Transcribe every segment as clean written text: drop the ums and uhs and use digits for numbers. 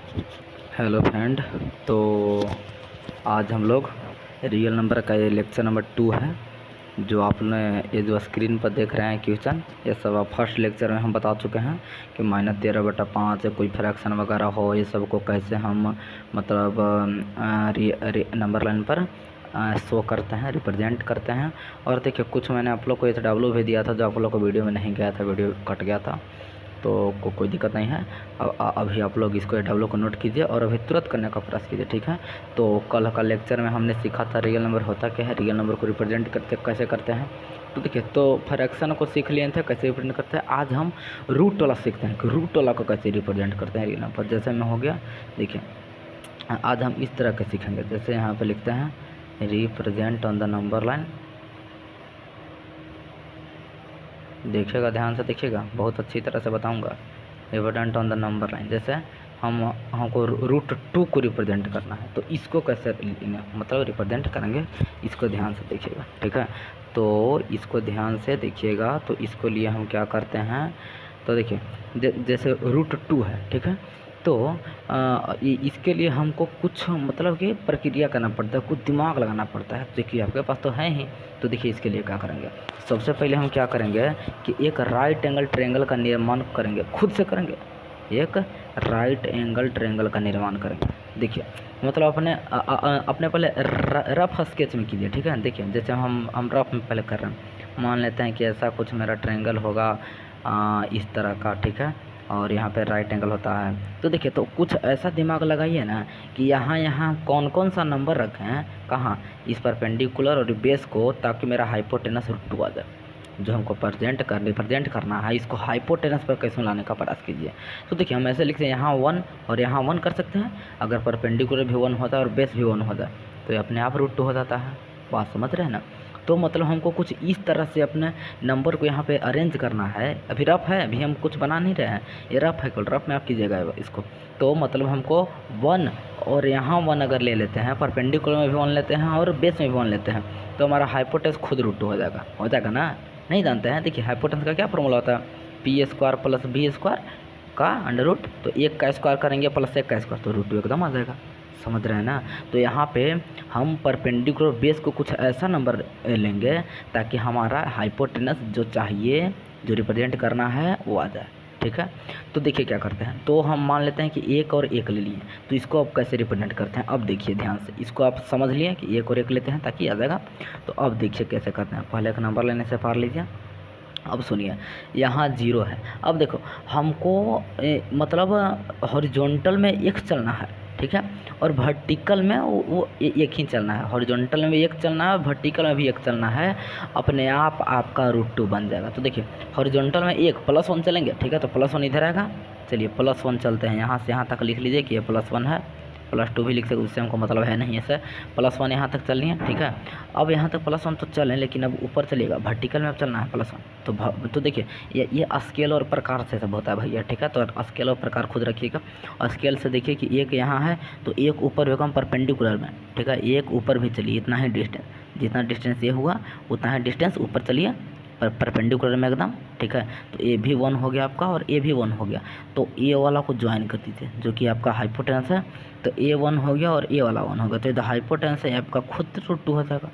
Hello friend. तो आज हम लोग रियल नंबर का ये लेक्चर नंबर 2 है। जो आपने ये जो स्क्रीन पर देख रहे हैं क्वेश्चन, ये सब आप फर्स्ट लेक्चर में हम बता चुके हैं कि -13/5 कोई फ्रैक्शन वगैरह हो, ये सब को कैसे हम मतलब नंबर लाइन पर शो करते हैं, रिप्रेजेंट करते हैं। और देखिए कुछ मैंने आप लोग को इस डब्लू भी दिया था जो आप लोग को वीडियो में नहीं गया था, वीडियो कट गया था, तो कोई दिक्कत नहीं है। अभी आप लोग इसको डब्लू को नोट कीजिए और अभी तुरंत करने का प्रयास कीजिए, ठीक है। तो कल का लेक्चर में हमने सीखा था रियल नंबर होता क्या है, रियल नंबर को रिप्रेजेंट करते कैसे करते हैं। तो देखिए, तो फ्रैक्शन को सीख लिए थे कैसे रिप्रेजेंट करते हैं। आज हम रूट वाला सीखते हैं कि रूट वाला को कैसे रिप्रेजेंट करते हैं रियल नंबर। जैसे में हो गया, देखिए आज हम इस तरह के सीखेंगे। जैसे यहाँ पे लिखते हैं represent on the number line. देखिएगा, ध्यान से देखिएगा, बहुत अच्छी तरह से बताऊंगा। Represent on the number line, जैसे हमको √2 को रिप्रेजेंट करना है, तो इसको कैसे मतलब रिप्रेजेंट करेंगे, इसको ध्यान से देखिएगा, ठीक है। तो इसको ध्यान से देखिएगा। तो इसको लिए हम क्या करते हैं, तो देखिए जैसे √2 है, ठीक है। तो इसके लिए हमको कुछ मतलब कि प्रक्रिया करना पड़ता है, कुछ दिमाग लगाना पड़ता है। देखिए आपके पास तो है ही। तो देखिए इसके लिए क्या करेंगे, सबसे पहले हम क्या करेंगे कि एक राइट एंगल ट्रायंगल का निर्माण करेंगे, खुद से करेंगे। एक राइट एंगल ट्रायंगल का निर्माण करेंगे। देखिए मतलब अपने पहले रफ स्केच में कीजिए, ठीक है। देखिए जैसे हम रफ में पहले कर रहे हैं, मान लेते हैं कि ऐसा कुछ मेरा ट्रायंगल होगा इस तरह का, ठीक है। और यहाँ पे राइट एंगल होता है। तो देखिए, तो कुछ ऐसा दिमाग लगाइए ना कि यहाँ कौन कौन सा नंबर रखे हैं, कहाँ, इस परपेंडिकुलर और बेस को, ताकि मेरा हाइपोटेनस √2 आ जाए। जो हमको रिप्रेजेंट करना है, इसको हाइपोटेनस पर कैसे लाने का प्रयास कीजिए। तो देखिए हम ऐसे लिखते हैं, यहाँ 1 और यहाँ 1 कर सकते हैं। अगर परपेंडिकुलर भी 1 होता है और बेस भी 1 होता है तो ये अपने आप √2 हो जाता है। बात समझ रहे हैं ना। तो मतलब हमको कुछ इस तरह से अपने नंबर को यहाँ पे अरेंज करना है। अभी रफ है, अभी हम कुछ बना नहीं रहे हैं, ये रफ है, केवल रफ में आप कीजिएगा इसको। तो मतलब हमको 1 और यहाँ 1 अगर ले लेते हैं, परपेंडिकुलर में भी 1 लेते हैं और बेस में भी 1 लेते हैं, तो हमारा हाइपोटेनस खुद √2 हो जाएगा ना। नहीं जानते हैं, देखिए हाइपोटेनस का क्या फॉर्मूला होता है, p² + b² का अंडर रूट। तो 1 का स्क्वायर करेंगे प्लस 1 का स्क्वायर, तो √2 एकदम आ जाएगा। समझ रहे हैं ना। तो यहाँ पे हम परपेंडिकुलर बेस को कुछ ऐसा नंबर लेंगे ताकि हमारा हाइपोटेनस जो चाहिए, जो रिप्रेजेंट करना है, वो आ जाए, ठीक है। तो देखिए क्या करते हैं, तो हम मान लेते हैं कि 1 और 1 ले लिए, तो इसको अब कैसे रिप्रेजेंट करते हैं। अब देखिए ध्यान से, इसको आप समझ लिए कि 1 और 1 लेते हैं ताकि आ जाएगा। तो अब देखिए कैसे करते हैं। पहले एक नंबर लेने से पार लीजिए। अब सुनिए, यहाँ 0 है। अब देखो हमको मतलब हॉरिजॉन्टल में 1 चलना है, ठीक है। और वर्टिकल में वो 1 ही चलना है। हॉरिजॉन्टल में भी 1 चलना है, वर्टिकल में भी 1 चलना है। अपने आप आपका √2 बन जाएगा। तो देखिए हॉरिजॉन्टल में 1 +1 चलेंगे, ठीक है। तो +1 इधर आएगा। चलिए +1 चलते हैं, यहाँ से यहाँ तक लिख लीजिए कि ये +1 है। +2 भी लिख सकते, उससे हमको मतलब है नहीं ऐसे। +1 यहाँ तक चलनी है, ठीक है। अब यहाँ तक +1 तो चलें, लेकिन अब ऊपर चलिएगा, वर्टिकल में अब चलना है +1। तो देखिए ये स्केल और प्रकार से सब होता है भैया, ठीक है। तो स्केल और प्रकार खुद रखिएगा। स्केल से देखिए कि 1 यहाँ है तो 1 ऊपर होगा परपेंडिकुलर में, ठीक है। 1 ऊपर भी चलिए, इतना ही डिस्टेंस, जितना डिस्टेंस ये हुआ उतना ही डिस्टेंस ऊपर चलिए परपेंडिकुलर में एकदम, ठीक है। तो ये भी 1 हो गया आपका और ये भी 1 हो गया। तो ए वाला को ज्वाइन कर दीजिए, जो कि आपका हाइपोटेनस है। तो ए 1 हो गया और ए वाला 1 हो गया, तो ये हाइपोटेनस है आपका खुद √2 हो जाएगा।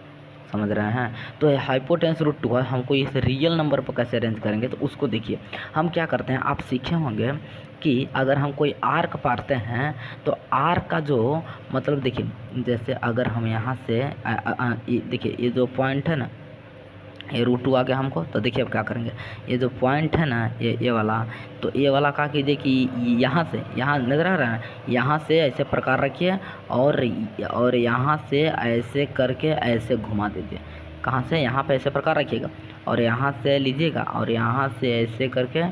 समझ रहे हैं। तो ये हाइपोटेनस √2 है। हमको इस रियल नंबर पर कैसे अरेंज करेंगे, तो उसको देखिए हम क्या करते हैं। आप सीखे होंगे कि अगर हम कोई आर्क पारते हैं तो आर्क का जो मतलब देखिए, जैसे अगर हम यहाँ से देखिए ये जो पॉइंट है ना, ये √2 आ गया हमको। तो देखिए अब क्या करेंगे, ये जो पॉइंट है ना, ये वाला, तो ये वाला क्या कीजिए कि यहाँ से, यहाँ नज़र आ रहा है, यहाँ से ऐसे प्रकार रखिए और यहाँ से ऐसे करके ऐसे घुमा दीजिए। कहाँ से, यहाँ पे ऐसे प्रकार रखिएगा और यहाँ से लीजिएगा और यहाँ से ऐसे करके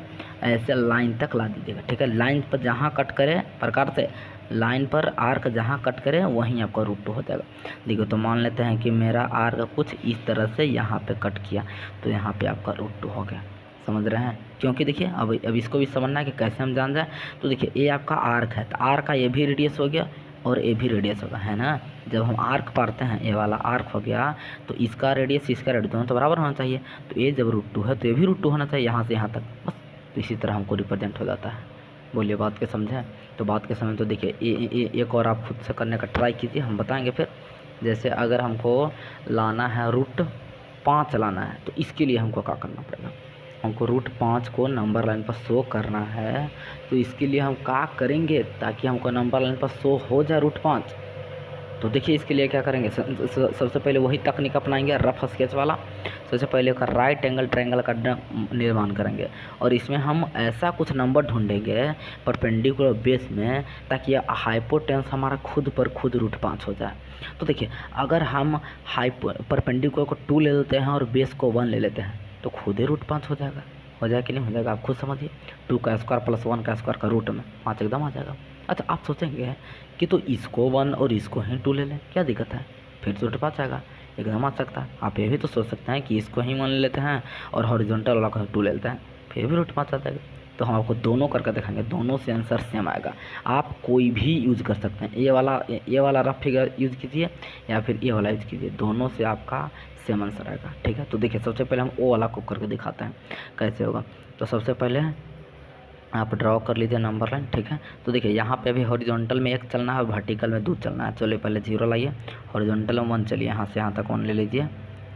ऐसे लाइन तक ला दीजिएगा, ठीक है। लाइन पर जहाँ कट करे प्रकार से, लाइन पर आर्क जहाँ कट करे वहीं आपका √2 हो जाएगा। देखो तो मान लेते हैं कि मेरा आर्क कुछ इस तरह से यहाँ पे कट किया, तो यहाँ पे आपका √2 हो गया। समझ रहे हैं। क्योंकि देखिए अब इसको भी समझना है कि कैसे हम जान जाए। तो देखिए ये आपका आर्क है, तो आर्क का ये भी रेडियस हो गया और ये भी रेडियस होगा, है ना। जब हम आर्क पारते हैं, ये वाला आर्क हो गया, तो इसका रेडियस इसका रेडियस दोनों तो बराबर होना चाहिए। तो ये जब √2 है तो ये भी √2 होना चाहिए यहाँ से यहाँ तक, बस। तो इसी तरह हमको रिप्रेजेंट हो जाता है। बोलिए बात के समझें? तो बात के समझ तो देखिए एक और आप खुद से करने का ट्राई कीजिए, हम बताएंगे फिर। जैसे अगर हमको लाना है √5 लाना है, तो इसके लिए हमको क्या करना पड़ेगा? हमको √5 को नंबर लाइन पर शो करना है, तो इसके लिए हम क्या करेंगे ताकि हमको नंबर लाइन पर शो हो जाए √5? तो देखिए इसके लिए क्या करेंगे, सबसे पहले वही तकनीक अपनाएंगे, रफ स्केच वाला। सबसे पहले का राइट एंगल ट्रायंगल का निर्माण करेंगे, और इसमें हम ऐसा कुछ नंबर ढूंढेंगे परपेंडिकुलर बेस में, ताकि हाइपोटेन्स हमारा खुद पर खुद √5 हो जाए। तो देखिए अगर हम परपेंडिकुलर को 2 ले लेते हैं और बेस को 1 ले लेते हैं, तो खुद ही √5 हो जाएगा। हो जाए कि नहीं हो जाएगा, आप खुद समझिए। 2 का स्क्वायर प्लस 1 का स्क्वायर का रूट में 5 एकदम आ जाएगा। अच्छा आप सोचेंगे कि तो इसको 1 और इसको ही 2 ले लें, क्या दिक्कत है? फिर तो √5 आएगा, एकदम आ सकता है। आप ये भी तो सोच सकते हैं कि इसको ही 1 ले लेते हैं और हॉरिजॉन्टल वाला को 2 ले लेते हैं, फिर भी √5 आ जाएगा। तो हम आपको दोनों करके दिखाएंगे, दोनों से आंसर सेम आएगा। आप कोई भी यूज़ कर सकते हैं, ये वाला रफ फिगर यूज़ कीजिए या फिर ये वाला यूज़ कीजिए, दोनों से आपका सेम आंसर आएगा। ठीक है, तो देखिए सबसे पहले हम ओ वाला को करके दिखाते हैं कैसे होगा। तो सबसे पहले आप ड्रॉ कर लीजिए नंबर लाइन। ठीक है, तो देखिए यहाँ पे अभी हॉरिजॉन्टल में 1 चलना है और वर्टिकल में 2 चलना है। चलिए पहले 0 लाइए, हॉरिजॉन्टल में 1 चलिए, यहाँ से यहाँ तक 1 ले लीजिए,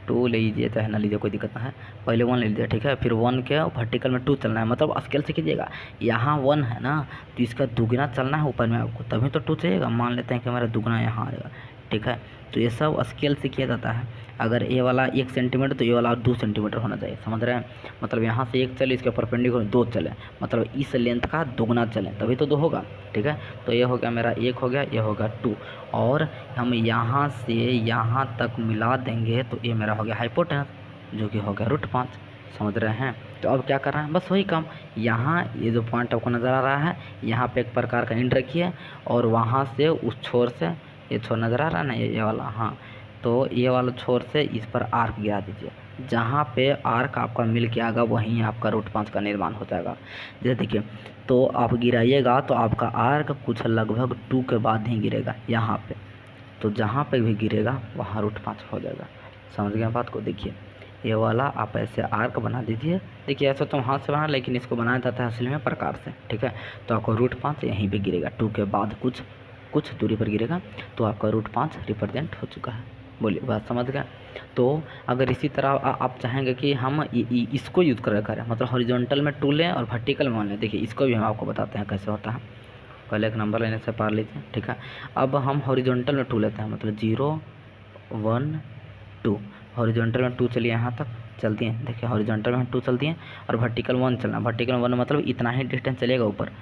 2 ले लीजिए, चाहे ना लीजिए कोई दिक्कत ना है, पहले 1 ले लीजिए। ठीक है, फिर 1 के वर्टिकल में 2 चलना है, मतलब स्केल से कीजिएगा। यहाँ 1 है ना, तो इसका दुगना चलना है ऊपर में आपको, तभी तो 2 चाहिएगा। मान लेते हैं कि हमारा दुगना यहाँ आएगा। ठीक है, तो ये सब स्केल से किया जाता है। अगर ये वाला 1 सेंटीमीटर तो ये वाला 2 सेंटीमीटर होना चाहिए, समझ रहे हैं? मतलब यहाँ से 1 चले, इसके परपेंडिकुलर 2 चले, मतलब इस लेंथ का दुगना चले, तभी तो 2 होगा। ठीक है, तो ये हो गया मेरा 1 हो गया, ये होगा 2, और हम यहाँ से यहाँ तक मिला देंगे तो ये मेरा हो गया हाइपोटेनस, जो कि हो गया √5। समझ रहे हैं? तो अब क्या करना है, बस वही काम। यहाँ ये जो पॉइंट आपको नज़र आ रहा है, यहाँ पे एक प्रकार का इंड रखिए, और वहाँ से उस छोर से, ये छोर नज़र आ रहा है ना, ये वाला, हाँ, तो ये वाला छोर से इस पर आर्क गिरा दीजिए। जहाँ पे आर्क आपका मिल के आएगा वहीं आपका √5 का निर्माण हो जाएगा। जैसे देखिए, तो आप गिराइएगा तो आपका आर्क कुछ लगभग 2 के बाद ही गिरेगा यहाँ पे, तो जहाँ पे भी गिरेगा वहाँ √5 हो जाएगा। समझ गए बात को? देखिए ये वाला आप ऐसे आर्क बना दीजिए। देखिए ऐसा तो हाथ से बना, लेकिन इसको बनाया जाता है असल में प्रकार से। ठीक है, तो आपको √5 यहीं पे गिरेगा, 2 के बाद कुछ दूरी पर गिरेगा, तो आपका √5 रिप्रेजेंट हो चुका है। बोलिए बात समझ गए? तो अगर इसी तरह आप चाहेंगे कि हम इसको यूज़ करें, मतलब हॉरिजॉन्टल में 2 लें और वर्टिकल में 1 लें, देखिए इसको भी हम आपको बताते हैं कैसे होता है। पहले एक नंबर लेने से पार लीजिए। ठीक है, अब हम हॉरिजॉन्टल में 2 लेते हैं, मतलब 0 1 2, हॉरिजॉन्टल में 2 चलिए, यहाँ तक चलती हैं। देखिए हॉरिजॉन्टल में 2 चलती हैं और वर्टिकल 1 चलना, वर्टिकल 1 मतलब इतना ही डिस्टेंस चलेगा ऊपर,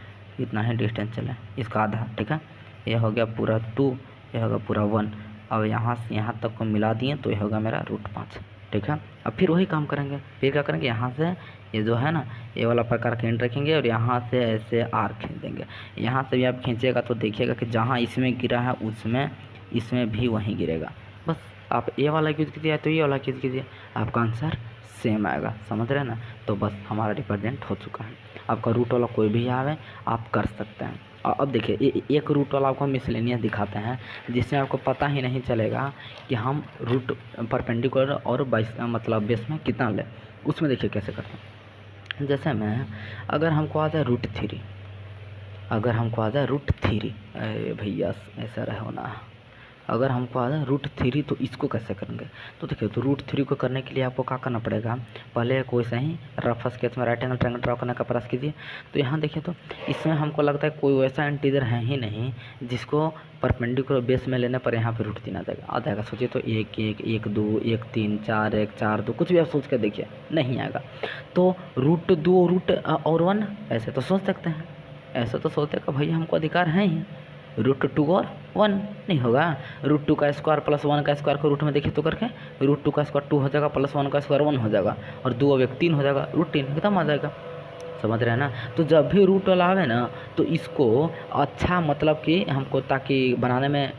इतना ही डिस्टेंस चले, इसका आधा। ठीक है, ये हो गया पूरा 2, ये होगा पूरा 1। अब यहाँ से यहाँ तक को मिला दिए तो ये होगा मेरा √5। ठीक है, अब फिर वही काम करेंगे, फिर क्या करेंगे, यहाँ से ये जो है ना, ये वाला प्रकार का एंड रखेंगे और यहाँ से ऐसे आर्क खींच देंगे। यहाँ से भी आप खींचेगा तो देखिएगा कि जहाँ इसमें गिरा है उसमें इसमें भी वहीं गिरेगा। बस आप ये वाला यूज़ कीजिए तो ये वाला यूज़ कीजिए, आपका आंसर सेम आएगा। समझ रहे हैं ना? तो बस हमारा रिप्रेजेंट हो चुका है। आपका रूट वाला कोई भी आवे आप कर सकते हैं। और अब देखिए एक रूट वाला आपको मिसलेनियस दिखाते हैं, जिसमें आपको पता ही नहीं चलेगा कि हम रूट परपेंडिकुलर और मतलब बेस में कितना लें। उसमें देखिए कैसे करते हैं। जैसे मैं अगर हमको आ जाए √3, अगर हमको आ जाए √3, अरे भैया ऐसा रहो ना, अगर हमको आ जाए √3 तो इसको कैसे करेंगे? तो देखिए, तो √3 को करने के लिए आपको क्या करना पड़ेगा, पहले कोई सही रफ स्केच में राइट एंगल ट्रायंगल ड्रॉ करने का प्रयास कीजिए। तो यहाँ देखिए, तो इसमें हमको लगता है कोई वैसा इंटीजर है ही नहीं जिसको परपेंडिकुलर बेस में लेने पर यहाँ पे √3 आ जाएगा। सोचिए तो 1 1 1 2 1 3 4 1 4 2, कुछ भी आप सोच कर देखिए, नहीं आएगा। तो √2 और 1 ऐसे तो सोच सकते हैं, ऐसा तो सोचते हैं कि भैया हमको अधिकार है ही, √2 और 1 नहीं होगा। √2 का स्क्वायर प्लस 1 का स्क्वायर को रूट में देखिए तो करके, √2 का स्क्वायर 2 हो जाएगा, प्लस 1 का स्क्वायर 1 हो जाएगा, और 2 और 1 3 हो जाएगा, √3 एकदम आ जाएगा। समझ रहे हैं ना? तो जब भी रूट वाला आवे ना, तो इसको अच्छा मतलब कि हमको ताकि बनाने में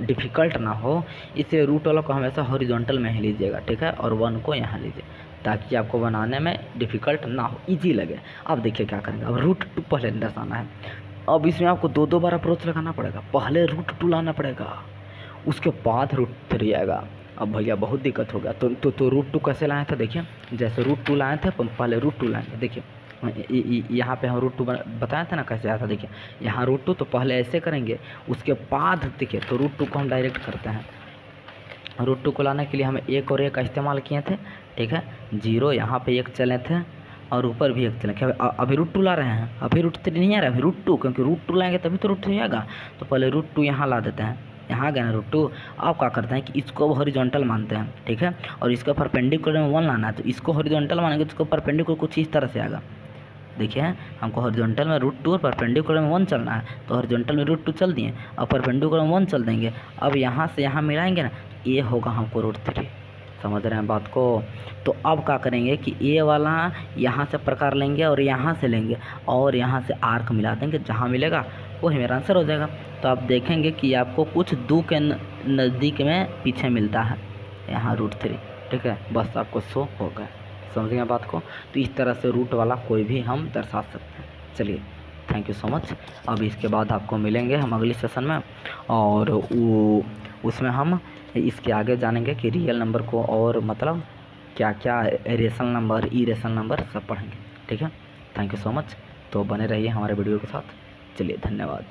डिफ़िकल्ट ना हो, इससे रूट वाला को हमेशा हॉरिजॉन्टल में ही लीजिएगा। ठीक है, और 1 को यहाँ लीजिए ताकि आपको बनाने में डिफ़िकल्ट ना हो, ईजी लगे। अब देखिए क्या करेंगे, अब √2 पहले दर्शाना है। अब इसमें आपको 2 बार अप्रोच लगाना पड़ेगा, पहले √2 लाना पड़ेगा, उसके बाद √3 आएगा। अब भैया बहुत दिक्कत हो गया, तो √2 कैसे लाए थे? देखिए जैसे √2 लाए थे, पहले √2 लाएंगे। देखिए यहाँ पे हम रूट 2 बताया था ना कैसे आया था। देखिए यहाँ रूट 2 तो पहले ऐसे करेंगे, उसके बाद देखिए तो रूट 2 को हम डायरेक्ट करते हैं। रूट 2 को लाने के लिए हम 1 और 1 का इस्तेमाल किए थे, ठीक है। 0 यहाँ पे 1 चले थे और ऊपर भी 1 चले। क्या अभी रूट 2 ला रहे हैं, अभी रूट 3 नहीं आ रहा है, अभी रूट 2, क्योंकि रूट 2 लाएंगे तभी तो रूट 3 आएगा। तो पहले रूट 2 यहाँ ला देते हैं, यहाँ गया ना रूट 2। अब क्या करते हैं कि इसको हॉरिजॉन्टल मानते हैं, ठीक है, और इसका परपेंडिकुलर में 1 लाना है। तो इसको हॉरिजॉन्टल मानेंगे तो इसको परपेंडिकुलर कुछ इस तरह से आएगा। देखिए हमको हॉरिजॉन्टल में रूट 2 और परपेंडिकुलर में 1 चलना है, तो हॉरिजॉन्टल में रूट 2 चल दिए और परपेंडिकुलर में 1 चल देंगे। अब यहाँ से यहाँ मिलाएंगे ना, ये होगा हमको रूट 3। समझ रहे हैं बात को। तो अब क्या करेंगे कि ये वाला यहाँ से प्रकार लेंगे और यहाँ से लेंगे और यहाँ से आर्क मिला देंगे, जहाँ मिलेगा वही मेरा आंसर हो जाएगा। तो आप देखेंगे कि आपको कुछ 2 के नज़दीक में पीछे मिलता है यहाँ रूट 3, ठीक है। बस आपको शो हो गया, समझ गए बात को। तो इस तरह से रूट वाला कोई भी हम दर्शा सकते हैं। चलिए थैंक यू सो मच। अब इसके बाद आपको मिलेंगे हम अगली सेशन में, और उसमें हम इसके आगे जानेंगे कि रियल नंबर को और मतलब क्या क्या रेशनल नंबर, इरेशनल नंबर सब पढ़ेंगे, ठीक है। Thank you so much. तो बने रहिए हमारे वीडियो के साथ। चलिए धन्यवाद।